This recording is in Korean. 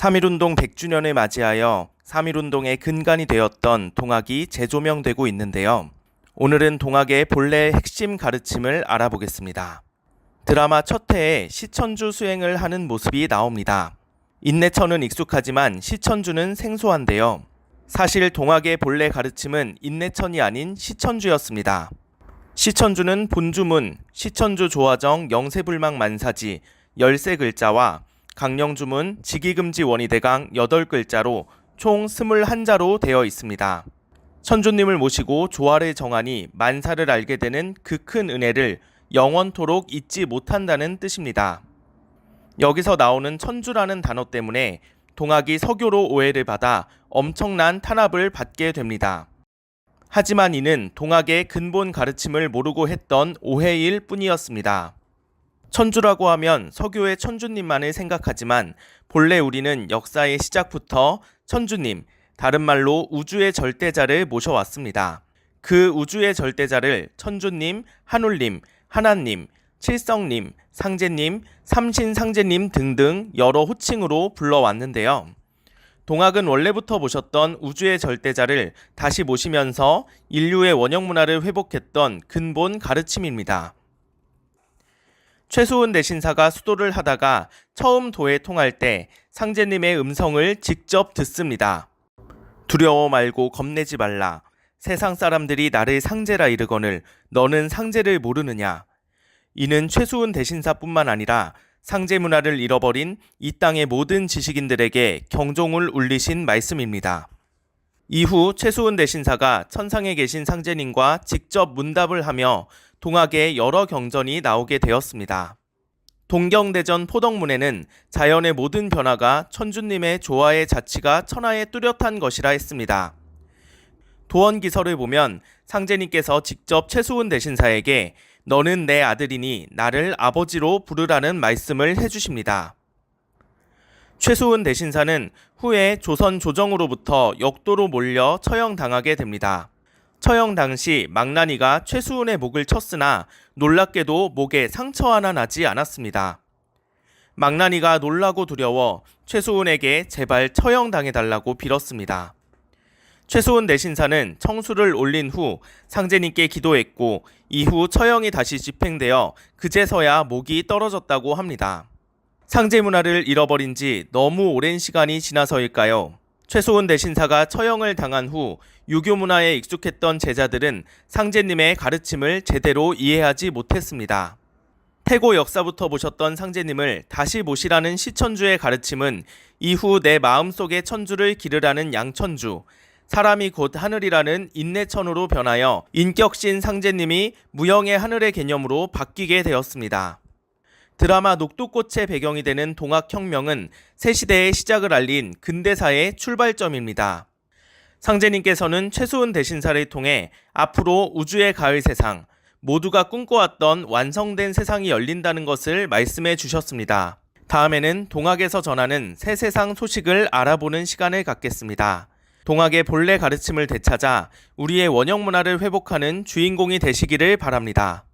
3.1운동 100주년을 맞이하여 3.1운동의 근간이 되었던 동학이 재조명되고 있는데요. 오늘은 동학의 본래 핵심 가르침을 알아보겠습니다. 드라마 첫 회에 시천주 수행을 하는 모습이 나옵니다. 인내천은 익숙하지만 시천주는 생소한데요. 사실 동학의 본래 가르침은 인내천이 아닌 시천주였습니다. 시천주는 본주문, 시천주 조화정 영세불망 만사지 13글자와 강령주문 직이금지 원희대강 8글자로 총 21자로 되어 있습니다. 천주님을 모시고 조화를 정하니 만사를 알게 되는 그 큰 은혜를 영원토록 잊지 못한다는 뜻입니다. 여기서 나오는 천주라는 단어 때문에 동학이 서교로 오해를 받아 엄청난 탄압을 받게 됩니다. 하지만 이는 동학의 근본 가르침을 모르고 했던 오해일 뿐이었습니다. 천주라고 하면 서교의 천주님만을 생각하지만 본래 우리는 역사의 시작부터 천주님, 다른 말로 우주의 절대자를 모셔왔습니다. 그 우주의 절대자를 천주님, 한울님, 하나님, 칠성님, 상제님, 삼신상제님 등등 여러 호칭으로 불러왔는데요. 동학은 원래부터 모셨던 우주의 절대자를 다시 모시면서 인류의 원형문화를 회복했던 근본 가르침입니다. 최수은 대신사가 수도를 하다가 처음 도에 통할 때 상제님의 음성을 직접 듣습니다. 두려워 말고 겁내지 말라. 세상 사람들이 나를 상제라 이르거늘 너는 상제를 모르느냐. 이는 최수은 대신사뿐만 아니라 상제 문화를 잃어버린 이 땅의 모든 지식인들에게 경종을 울리신 말씀입니다. 이후 최수은 대신사가 천상에 계신 상제님과 직접 문답을 하며 동학의 여러 경전이 나오게 되었습니다. 동경대전 포덕문에는 자연의 모든 변화가 천주님의 조화의 자치가 천하에 뚜렷한 것이라 했습니다. 도원기설을 보면 상제님께서 직접 최수은 대신사에게 너는 내 아들이니 나를 아버지로 부르라는 말씀을 해주십니다. 최수은 대신사는 후에 조선 조정으로부터 역도로 몰려 처형당하게 됩니다. 처형 당시 망나니가 최수은의 목을 쳤으나 놀랍게도 목에 상처 하나 나지 않았습니다. 망나니가 놀라고 두려워 최수은에게 제발 처형당해달라고 빌었습니다. 최수은 대신사는 청수를 올린 후 상제님께 기도했고 이후 처형이 다시 집행되어 그제서야 목이 떨어졌다고 합니다. 상제 문화를 잃어버린 지 너무 오랜 시간이 지나서일까요? 최수은 대신사가 처형을 당한 후 유교 문화에 익숙했던 제자들은 상제님의 가르침을 제대로 이해하지 못했습니다. 태고 역사부터 모셨던 상제님을 다시 모시라는 시천주의 가르침은 이후 내 마음속의 천주를 기르라는 양천주, 사람이 곧 하늘이라는 인내천으로 변하여 인격신 상제님이 무형의 하늘의 개념으로 바뀌게 되었습니다. 드라마 녹두꽃의 배경이 되는 동학혁명은 새 시대의 시작을 알린 근대사의 출발점입니다. 상제님께서는 최수은 대신사를 통해 앞으로 우주의 가을 세상, 모두가 꿈꿔왔던 완성된 세상이 열린다는 것을 말씀해 주셨습니다. 다음에는 동학에서 전하는 새 세상 소식을 알아보는 시간을 갖겠습니다. 동학의 본래 가르침을 되찾아 우리의 원형 문화를 회복하는 주인공이 되시기를 바랍니다.